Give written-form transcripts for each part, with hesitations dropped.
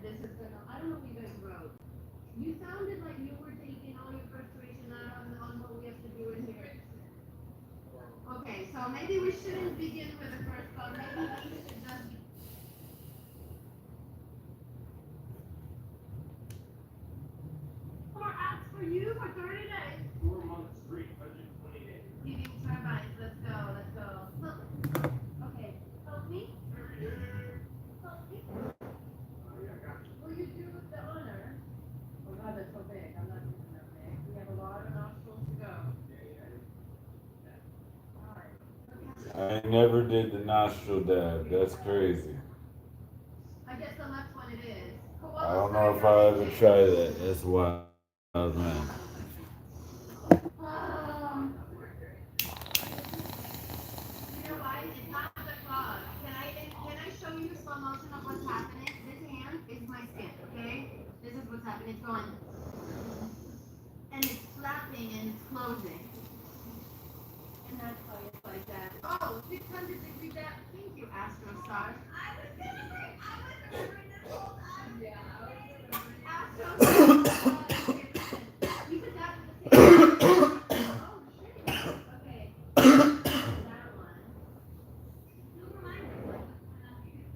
this is gonna, I don't know what you guys wrote. You sounded like you were taking all your frustration out on what we have to do in here. Okay, so maybe we shouldn't begin with the first thought. Maybe we should just. More apps for you for 30 days. 4 months straight, 120 days. Eating turbines. Let's go. Let's go. Look. Okay. Help me. Help me. Will you do the honor? Oh God, that's so big. I'm not doing that big. We have a lot of nostrils to go. I never did the nostril dab. That's crazy. I guess the left one it is. I don't know if I'll ever try that. That's wild, man. You know why? It's not the cause. Can I show you the slow motion of what's happening? This hand is my skin, okay? This is what's happening. It's going, and it's flapping and it's closing. And that's why it's like that. Oh, 600-degree dab. Thank you, Astro Star. I was remembering this whole time. Yeah, Astro Star. You could dab at the same time. Oh, shit. Okay. That one. You'll remind me what's going on here.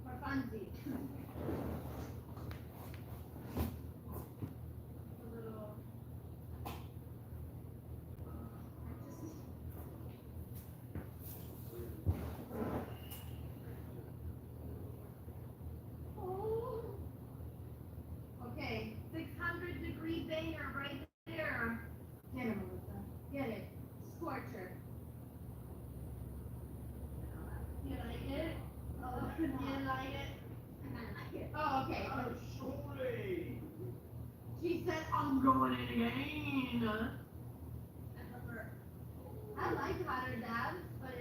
For funsies. Okay, 600-degree banger right there. Get it, Melissa. Get it. Scorcher. You like it? Oh, you like it? I like it. Oh, okay. Sorry. She said, I'm going in again. I like hotter dabs, but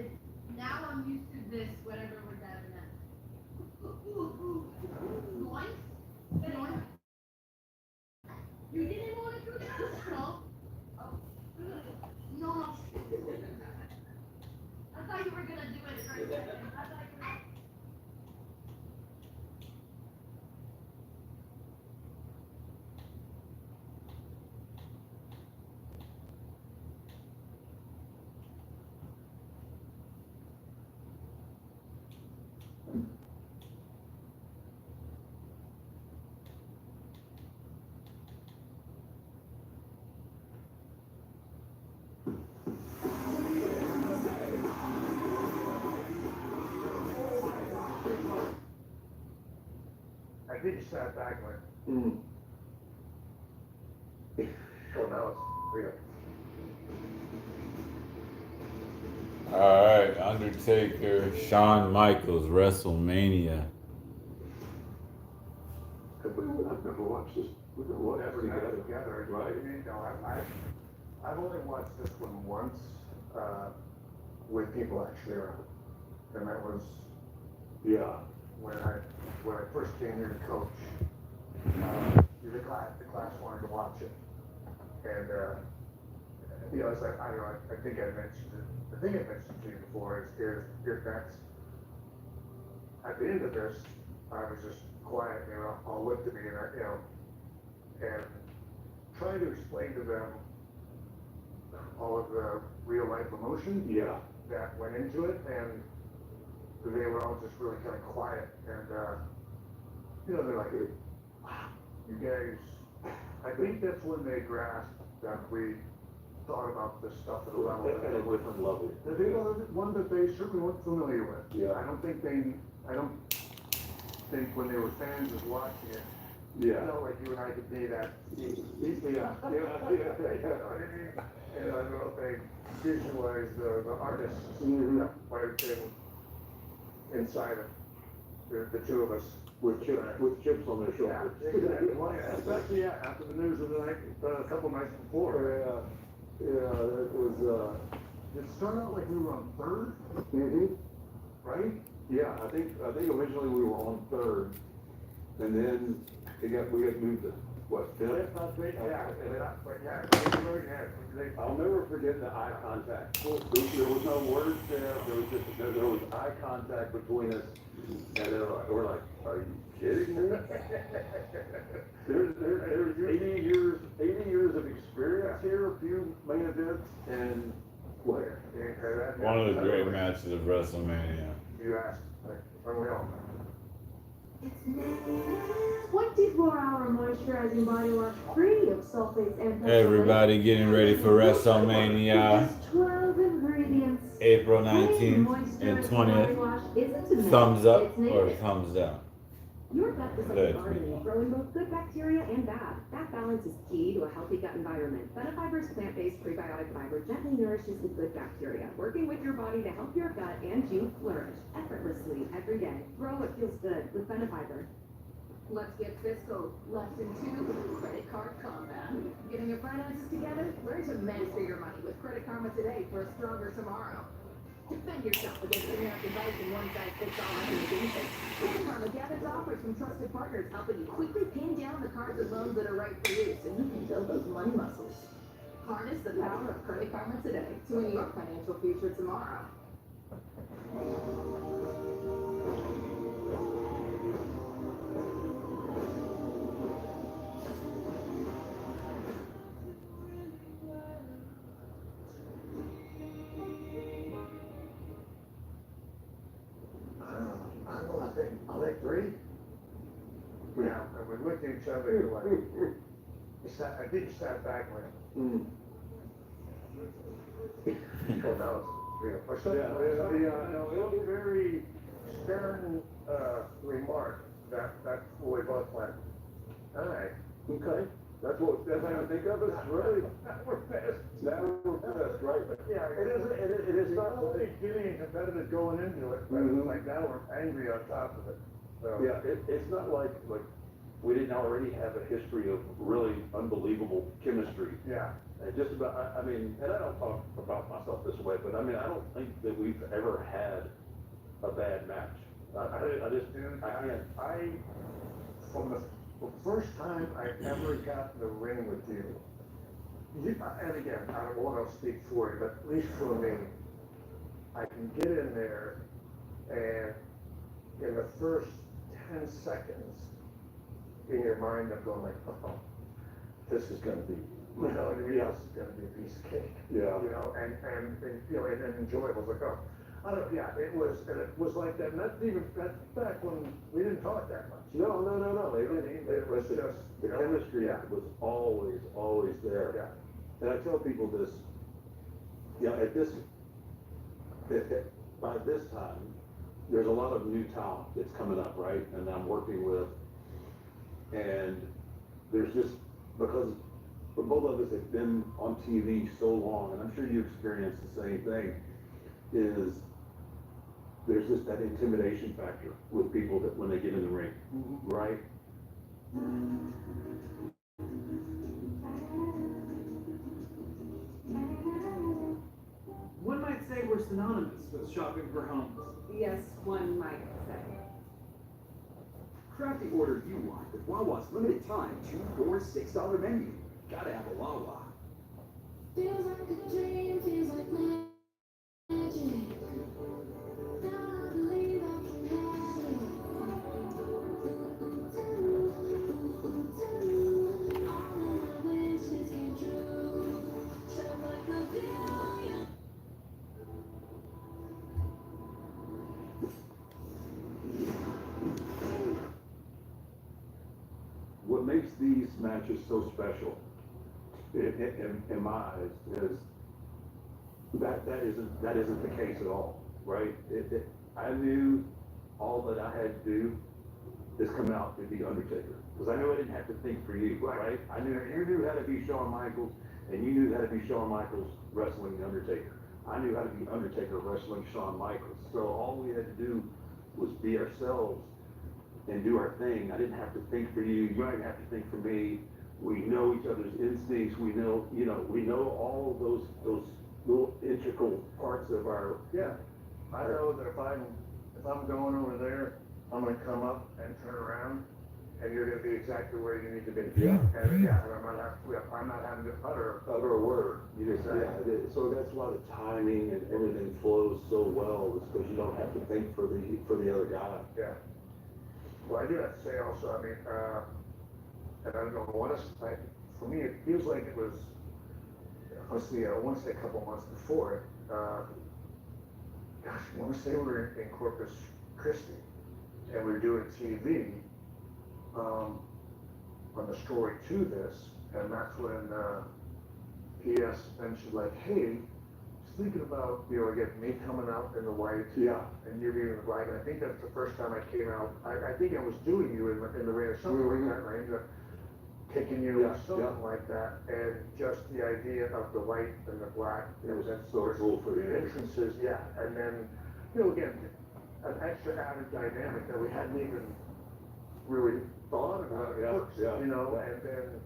now I'm used to this, whatever we're dabbing at. Noise? Noise? You didn't want to do that, no? Oh, no. I thought you were going to do it for a second. I thought you were... I think you sat back and went, oh, now it's real. All right, Undertaker, Shawn Michaels, WrestleMania. I've never watched this. We've never watched Never it got it together. together. Right. You know, I've only watched this one once, with people actually around. And that was Yeah. when I first came here to coach. The class wanted to watch it. And, you know, it's like, I don't know, I think I mentioned it. The thing I mentioned to you before is if that's, at the end of this, I was just quiet, you know, all looked at me and you know, and trying to explain to them all of the real life emotion Yeah. that went into it, and they were all just really kind of quiet, and you know, they're like, wow, you guys, I think that's when they grasped that we thought about this stuff at a level At a different level. that they were one that they certainly weren't familiar with. Yeah. I don't think when they were fans of watching it, Yeah. you know, like you and I could be that. Yeah. You know what I mean? And I don't know if they visualize the artists Mhm. that might have been inside of the two of us. With chips on their Yeah, shoulders. exactly. Well, yeah, especially after the news of the night, a couple nights before. Yeah, that was, It started out like we were on third, right? yeah, I think originally we were on third, and then we got moved to what, fifth? I'll never forget the eye contact. There was no words there, there was eye contact between us, and we're like, are you kidding me? There's 80 years of experience here, a few main events, and what? One of the great matches of WrestleMania. You asked, unreal. 24-hour moisturizing body wash free of sulfates and Everybody getting ready for WrestleMania, Just 12 ingredients. April 19th and 20th. Thumbs up or thumbs down? Your gut is like Good. a garden, growing both good bacteria and bad. That balance is key to a healthy gut environment. Benefiber's plant-based prebiotic fiber gently nourishes the good bacteria, working with your body to help your gut and you flourish effortlessly every day. Grow what feels good with Benefiber. Let's get fiscal. Lesson 2, credit card combat. Getting your finances together? Learn to master your money with Credit Karma today for a stronger tomorrow. Defend yourself against American advice and one-size-fits-all recommendations. Credit Karma gathers offers from trusted partners, helping you quickly pin down the cards and loans that are right for you, so you can build those money muscles. Harness the power of Credit Karma today to a your financial future tomorrow. I think 3. Yeah, and we looked at each other, like, I think he sat back like, oh, that was, or something. No, it was a very stern, remark that we both went, all right. Okay, that's how I think of it, really. We're fast. Now we're fast, right? Yeah, it is not only getting competitive going into it, but it's like now we're angry on top of it. So. Yeah, it's not like we didn't already have a history of really unbelievable chemistry. Yeah. And just about, I mean, and I don't talk about myself this way, but I mean, I don't think that we've ever had a bad match. I just, Dude, I can't. From the first time I ever got in the ring with you, and again, I don't want to speak for you, but at least for me, I can get in there and in the first 10 seconds, in your mind, I'm going like, oh, this is going to be, you know, everything else is going to be a piece of cake. Yeah. You know, and you know, and enjoyable. It was like, oh, I don't, yeah, it was like that. And that's back when we didn't talk that much. No. It was just, the you know, chemistry yeah. was always there. Yeah. And I tell people this, you know, by this time, there's a lot of new talent that's coming up, right? And I'm working with, and there's just, because both of us have been on TV so long, and I'm sure you experienced the same thing, is there's just that intimidation factor with people that when they get in the ring, right? One might say we're synonymous with shopping for homes. Yes, one might say. Craft the order you want with Wawa's limited time $2 for $6 menu. Gotta have a Wawa. Feels like a dream, feels like magic. Now I believe I can have it. All of my wishes came true. Shut like a billion. What makes these matches so special, in my eyes, is that isn't the case at all, right? I knew all that I had to do is come out to be Undertaker, because I knew I didn't have to think for you, right? I knew you knew how to be Shawn Michaels, and you knew how to be Shawn Michaels wrestling the Undertaker. I knew how to be Undertaker wrestling Shawn Michaels. So all we had to do was be ourselves and do our thing. I didn't have to think for you. You didn't have to think for me. We know each other's instincts. We know, we know all those little integral parts of our. Yeah. I know that if I'm going over there, I'm gonna come up and turn around, and you're gonna be exactly where you need to be. Yeah. And I'm not having to utter Utter a word. You just, so that's why the timing and everything flows so well, is because you don't have to think for the other guy. Yeah. Well, I do have to say also, I mean, and I don't know what it's like, for me, it feels like it was, honestly, I want to say a couple months before it, gosh, I want to say we were in Corpus Christi, and we were doing TV, on the story to this, and that's when, PS mentioned like, hey, just thinking about, again, me coming out in the white. Yeah. And you being in the black, and I think that's the first time I came out, I think I was doing you in the rain or something like that, right? Kicking you or something like that, and just the idea of the white and the black. It was so cool for the entrances, yeah, and then, again, an extra added dynamic that we hadn't even really thought about, and then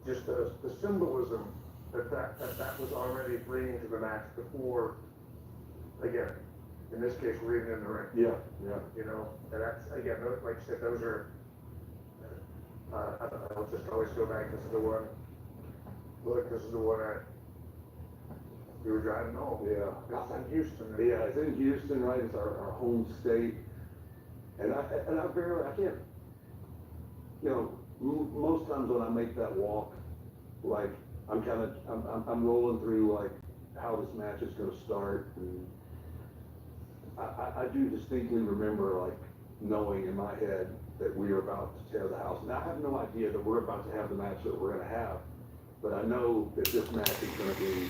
just the symbolism that was already bringing to the match before, again, in this case, we're even in the ring. Yeah. And that's, again, like I said, those are, I'll just always go back, this is the one we were driving home. Yeah. It's in Houston. Yeah, it's in Houston, right? It's our home state. And I can't, most times when I make that walk, like, I'm rolling through, like, how this match is gonna start, and I do distinctly remember, like, knowing in my head that we are about to tear the house. Now, I have no idea that we're about to have the match that we're gonna have, but I know that this match is gonna be,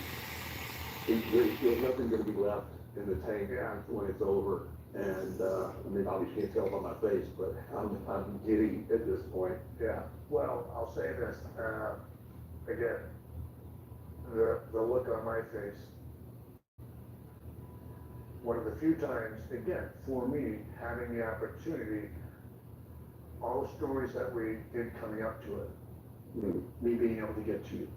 there's nothing gonna be left in the tank when it's over. And, I mean, obviously you can't tell by my face, but I'm giddy at this point. Yeah, well, I'll say this, again, the look on my face, one of the few times, again, for me, having the opportunity, all the stories that we did coming up to it, me being able to get to you.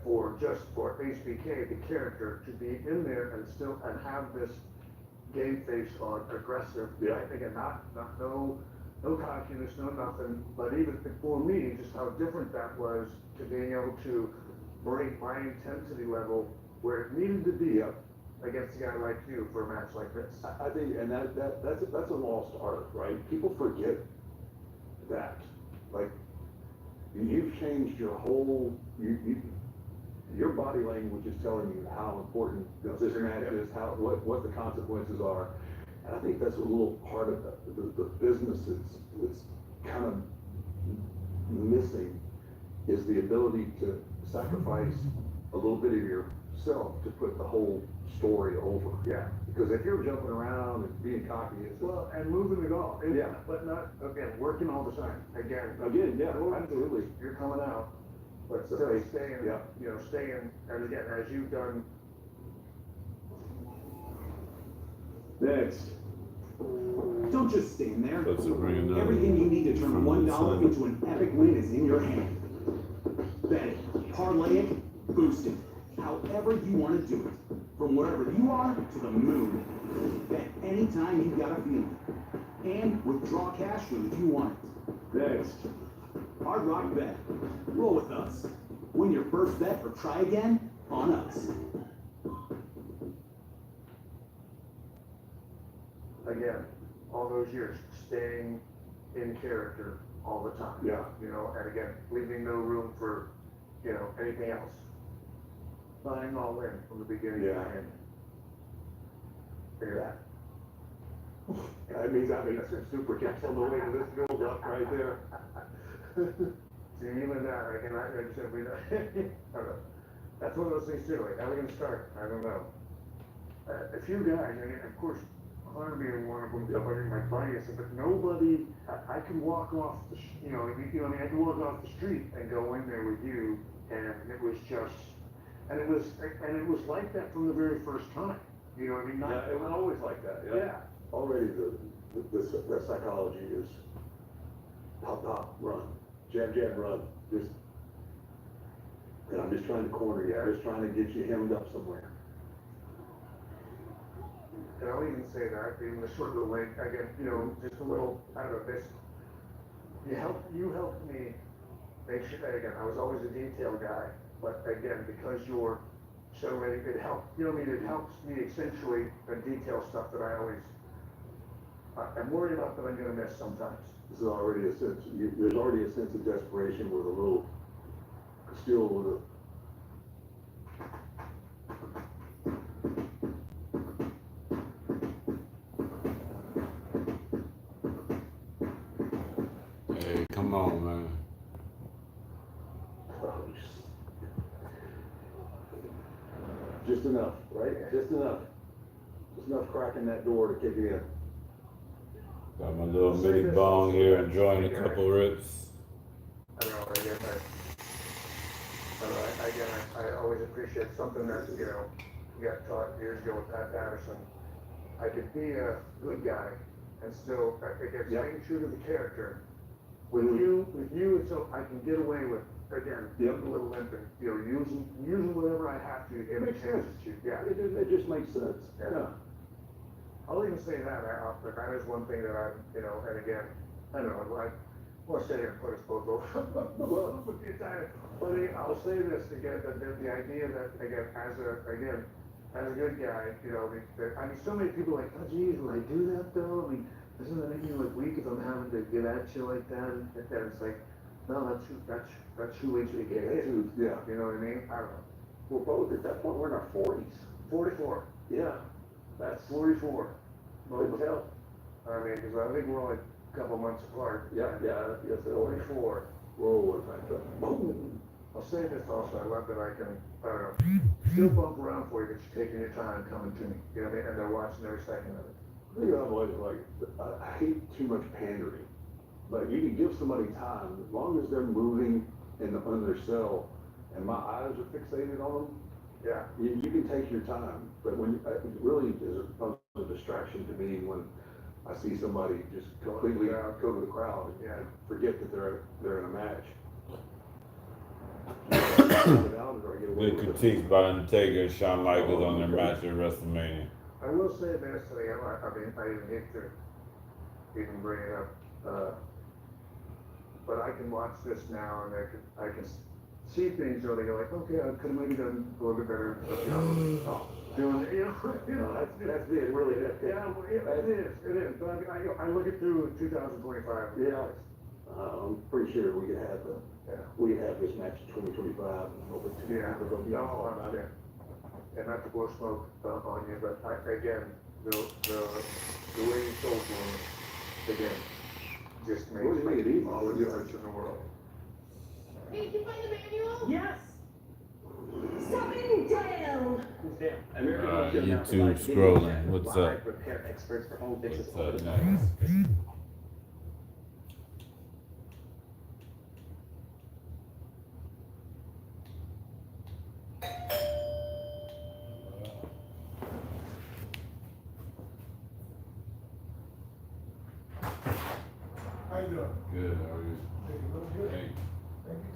For HBK, the character, to be in there and have this game face on, aggressive. Again, no cockiness, no nothing, but even for me, just how different that was to being able to bring my intensity level where it needed to be against a guy like you for a match like this. I think, and that's a lost art, right? People forget that. Like, you've changed your whole, your body language is telling you how important this match is, what the consequences are. And I think that's a little part of the business is kind of missing, is the ability to sacrifice a little bit of yourself to put the whole story over. Yeah. Because if you're jumping around and being cocky, it's and moving it all. Yeah. But not, again, working all the time. Again, yeah, absolutely. You're coming out, but still staying, staying, and again, as you've done. Next. Don't just stand there. That's a ring another Everything you need to turn from the $1 sun. into an epic win is in your hand. Bet it, parlay it, boost it, however you want to do it. From wherever you are to the moon. Bet anytime you've got a feeling. And withdraw cash when you want it. Next. Hard Rock Bet. Roll with us. Win your first bet or try again on us. Again, all those years, staying in character all the time. Yeah. And again, leaving no room for, anything else. Buying all in from the beginning to the end. Figure that. That means I made some super kicks on the way to this build up right there. See, even that, again, I said, we don't know. That's one of those things too, like, how are we gonna start? I don't know. A few guys, and of course, Hunter being one of them, somebody, my buddy, I said, but nobody, I can walk off the, I can walk off the street and go in there with you, and it was just, and it was like that from the very first time. You know what I mean? It was always like that. Yeah. Already the psychology is pop, run, jab, run. And I'm just trying to corner you. I'm just trying to get you hemmed up somewhere. And I'll even say that, even the short little link, again, just a little, I don't know, this, you helped me make sure, again, I was always a detail guy, but again, because you're so ready, it helped, you know what I mean, it helps me accentuate the detail stuff that I always, I'm worried about that I'm gonna miss sometimes. This is already a sense, there's already a sense of desperation with a little, still with a. Hey, come on, man. Just enough, right? Just enough. Just enough cracking that door to kick in. Got my little mini bong here, enjoying a couple rips. I don't know, again, I always appreciate something that, you know, you got taught years ago with Pat Patterson. I could be a good guy and still, again, staying true to the character. With you, it's so I can get away with, again, a little limping, you know, using whatever I have to get a chance to shoot. Yeah. It just makes sense. Yeah. I'll even say that, that is one thing that I, you know, and again, I don't know, I won't sit here and put us both over, but I'll say this again, that the idea that, again, as a good guy, you know, I mean, so many people are like, oh geez, will I do that though? I mean, doesn't that make me look weak if I'm having to get at you like that? And it's like, no, that's who we should get hit. Yeah. You know what I mean? I don't know. We're both, at that point, we're in our 40s. 44. Yeah. That's 44. good tell. I mean, because I think we're only a couple months apart. Yeah, yes, 44. Whoa, what boom. I'll say this also, I love that I can, I don't know, still bump around for you, but you're taking your time coming to me. You know what I mean? And they're watching every second of it. I think I'm like, I hate too much pandering. Like, you can give somebody time, as long as they're moving on their cell, and my eyes are fixated on them, Yeah. you can take your time. But when, it really is a distraction to me when I see somebody just completely go to the crowd and forget that they're in a match. Good critiques by Undertaker and Shawn Michaels on their match at WrestleMania. I will say this, I mean, I even hate to even bring it up, but I can watch this now and I can see things where they go like, okay, I could have maybe done a little bit better, but, you know, doing, you know, that's it, really, yeah, well, it is, but I look it through 2025. Yeah. I'm pretty sure we could have this match in 2025 over two. Yeah, and not to blow smoke on you, but again, the way you told me, again, just makes all the difference in the world. Hey, did you find the manual? Yes! Stopping down! YouTube scrolling. What's up? Repair experts for home fixes. What's up next? How you doing? Good, how are you? Good. Hey. Thank you.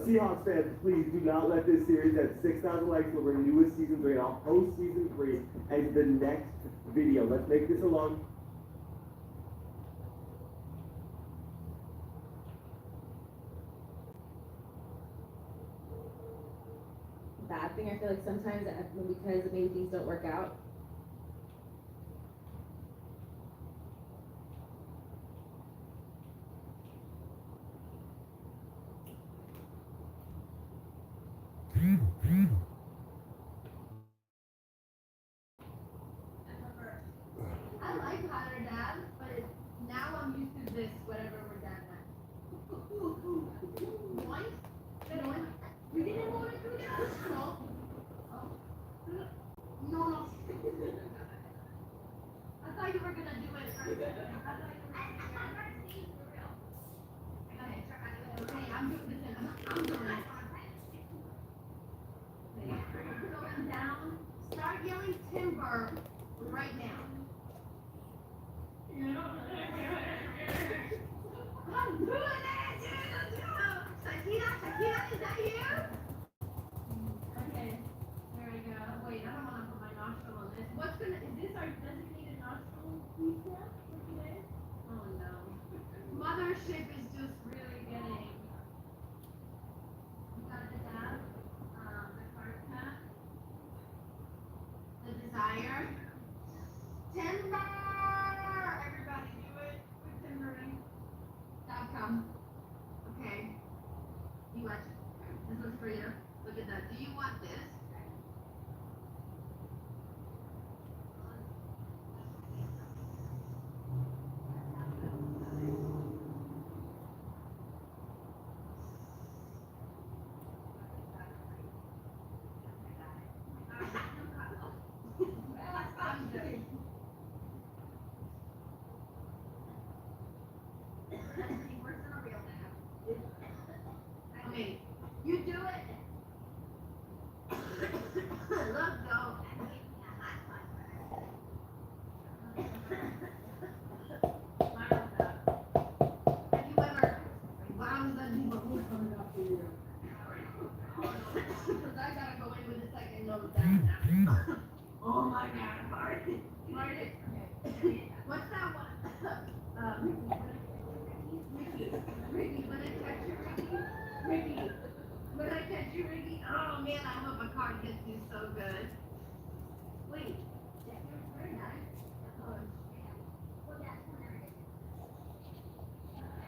Seahawks fans, please do not let this series at 6,000 likes over newest season 3. I'll post season 3 as the next video. Let's make this a long. Bad thing, I feel like sometimes because maybe things don't work out. I like hotter dad, but now I'm used to this, whatever we're done at. One? Good one. You didn't want to do that? No. Oh. No, no. I thought you were gonna do it first. I thought you were gonna do it. Okay, I'm doing this. I'm doing it. Going down. Start yelling timber right now. I'm doing it! Shakira, is that you? Okay, there we go. Wait, I don't want to put my nostril on this. Is this our designated nostril pizza for today? Oh no. Mothership is just really getting. We got the tab, the card tab, the desire. Timber! Everybody do it with timbering.com. Okay. You watch it. This one's for you. Look at that. Do you want this? I'm good. Worse than a real nap. Okay, you do it. Let's go. Have you ever? Why was that coming up for you? Because I gotta go in with a second nose down now. Oh my God, Marty. Marty. Okay. What's that one? Ricky, when I catch you, Ricky. When I catch you, Ricky. Oh man, I hope a card gets you so good. Wait. Very nice.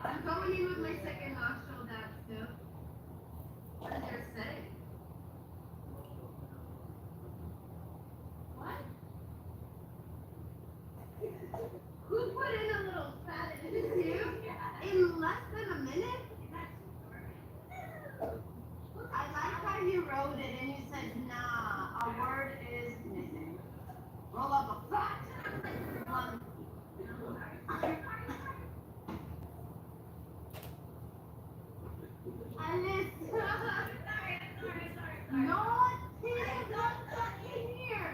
I'm going in with my second nostril down too. What does yours say? What? Who put in a little fat? Is it you? In less than a minute? I like how you wrote it and you said, nah, a word is missing. Roll up a fat. Alice. No, it's not in here.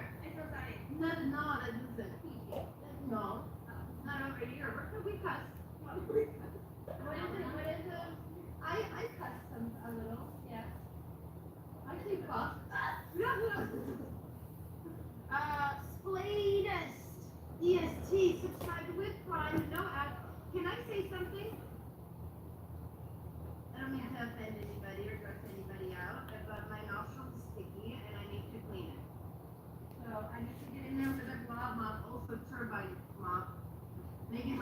No, that doesn't. No, not over here. Where could we cuss? What is it? I cuss some a little, yeah. I say fuck. Spladest. EST, subscribe with Prime, no ad. Can I say something? I don't mean to offend anybody or gross anybody out, but my nostril is sticky and I need to clean it. So I need to get in there with a glob mop, also turbine mop. Maybe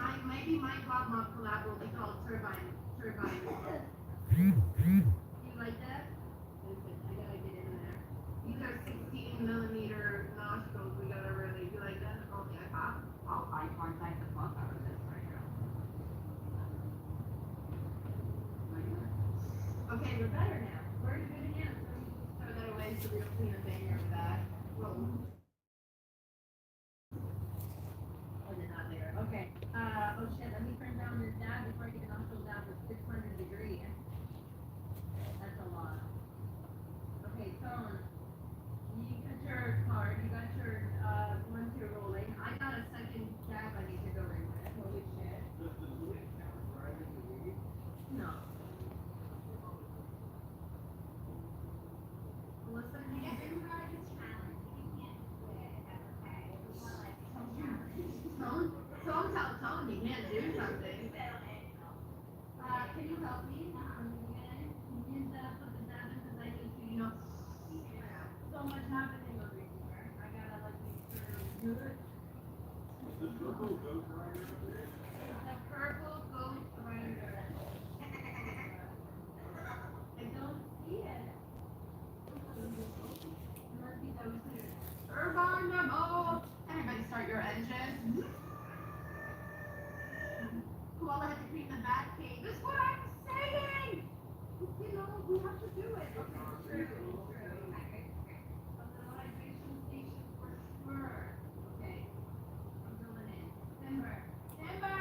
my glob mop collab will be called turbine. You like that? Listen, I gotta get in there. These are 16mm nostrils. We gotta really. You like that? Okay, I'll eye contact the fuck out of this right now. Okay, we're better now. We're good again. Throw that away so we don't clean the banger with that. Whoa. Was it not there? Okay. Oh shit, let me turn down this dab before I get the nostrils down to 600 degrees. That's a lot. Okay, Tone. You got your card, you got your one to rolling. I got a second dab I need to go in with. Holy shit. No. help me? Use that, put the dab in, because I need to, so much happening over here. I gotta like make sure we do it. The purple goat rider up there. The purple ghost rider. I don't see it. It must be downstairs. Urban Memo! Everybody start your engines. Koala had to clean the bat cave. That's what I'm saying! We have to do it. Okay, true. A little hydration station for sure. Okay. I'm filling in. Timber. Timber!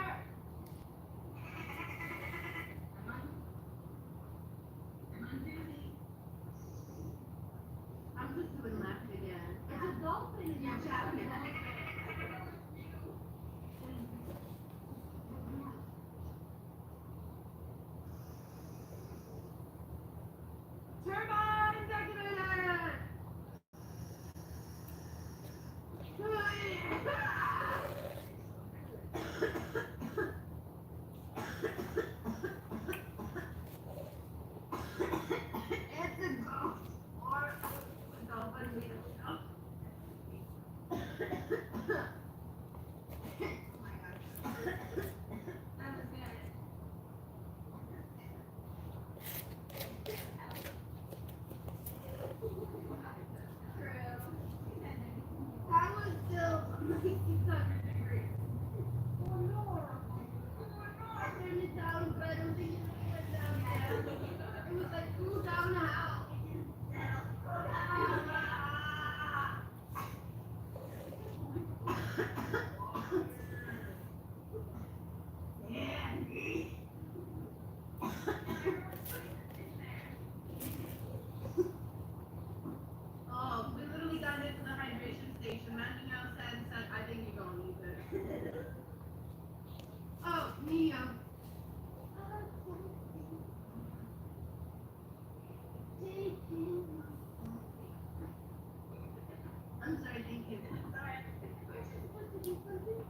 I'm on duty. I'm just doing left again. It's a dolphin in your jacket. Turbine decorator! It's a ghost or a dolphin wheel. Oh my gosh. That was good. That was still 67 degrees. Oh no! I turned it down, but I don't think it went down yet. It was like cool down how? Oh, we literally got into the hydration station. Manuel said, I think you're gonna need it. Oh, Mia. I'm sorry, thank you. Sorry. We're just supposed to do something?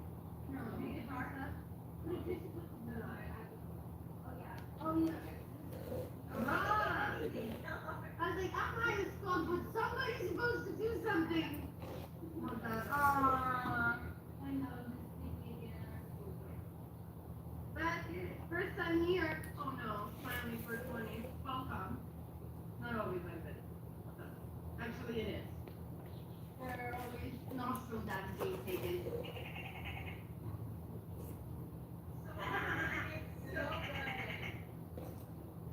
No, we did pasta. We're just supposed to do it. Oh, yeah. Oh, yeah. Ah! I was like, I'm high as fuck, but somebody's supposed to do something. Oh, God. I know, this thing again. But, first time here. Oh, no. Finally, 420. Welcome. Not always like this. Actually, it is. There are always nostril dabs being taken.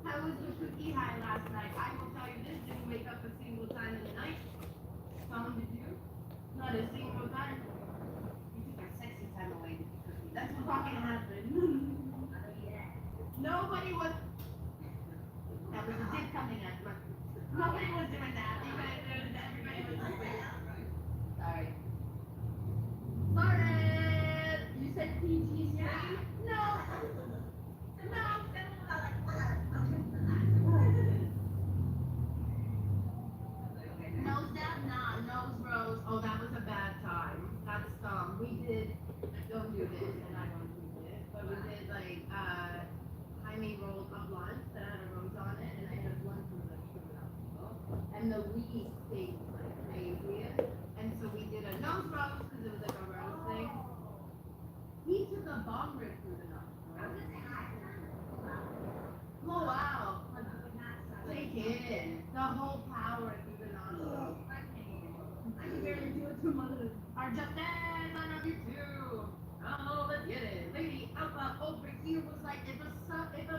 How was the cookie high last night? I will tell you this, didn't wake up a single time in the night. Tom, did you? Not a single time. You took your sexy time away to be cookie. That's what fucking happened. Nobody was. That was a dick coming at me. Nobody was doing that. Everybody was doing Sorry. Lauren! You said PG-13? No! No! Nose down? Nah, nose rose. Oh, that was a bad time. That's we did, don't do this, and I don't do this, but we did like, Jaime rolled a blunt that had a rose on it, and I had a blunt from the and the weed stayed like crazy. And so we did a nose rose because it was like a rose thing. He took a bomb rip through the nostril. Oh wow. Take it. The whole power through the nostril. I can barely do it to mother. Our Justin, I love you too. Oh, let's get it. Lady Alpha over here was like, if a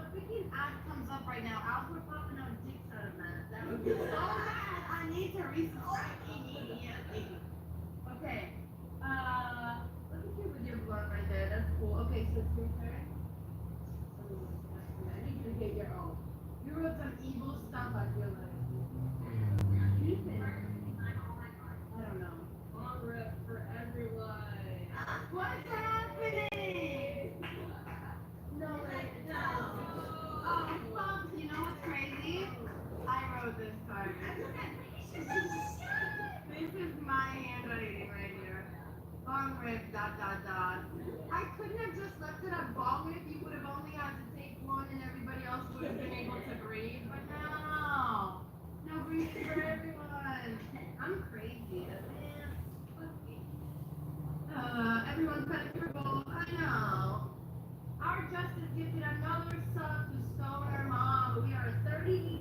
freaking ad comes up right now, Alpha popping out dicks out of that. That would be so bad. I need to resubscribe immediately. Okay. Let me see with your blunt right there. That's cool. Okay, so it's your turn. I need you to get your own. You wrote some evil stuff, I feel like. Ethan. I don't know. On rip for everyone. What's happening? No, wait, no. Oh, fuck, you know what's crazy? I wrote this card. This is my handwriting right here. Bong rip, ... I couldn't have just left it at bong rip. You would have only had to take one and everybody else would have been able to breathe, but no breathing for everyone. I'm crazy, man. Fuck me. Everyone's comfortable. I know. Our Justice gifted another sub to Stoner Mom. We are 30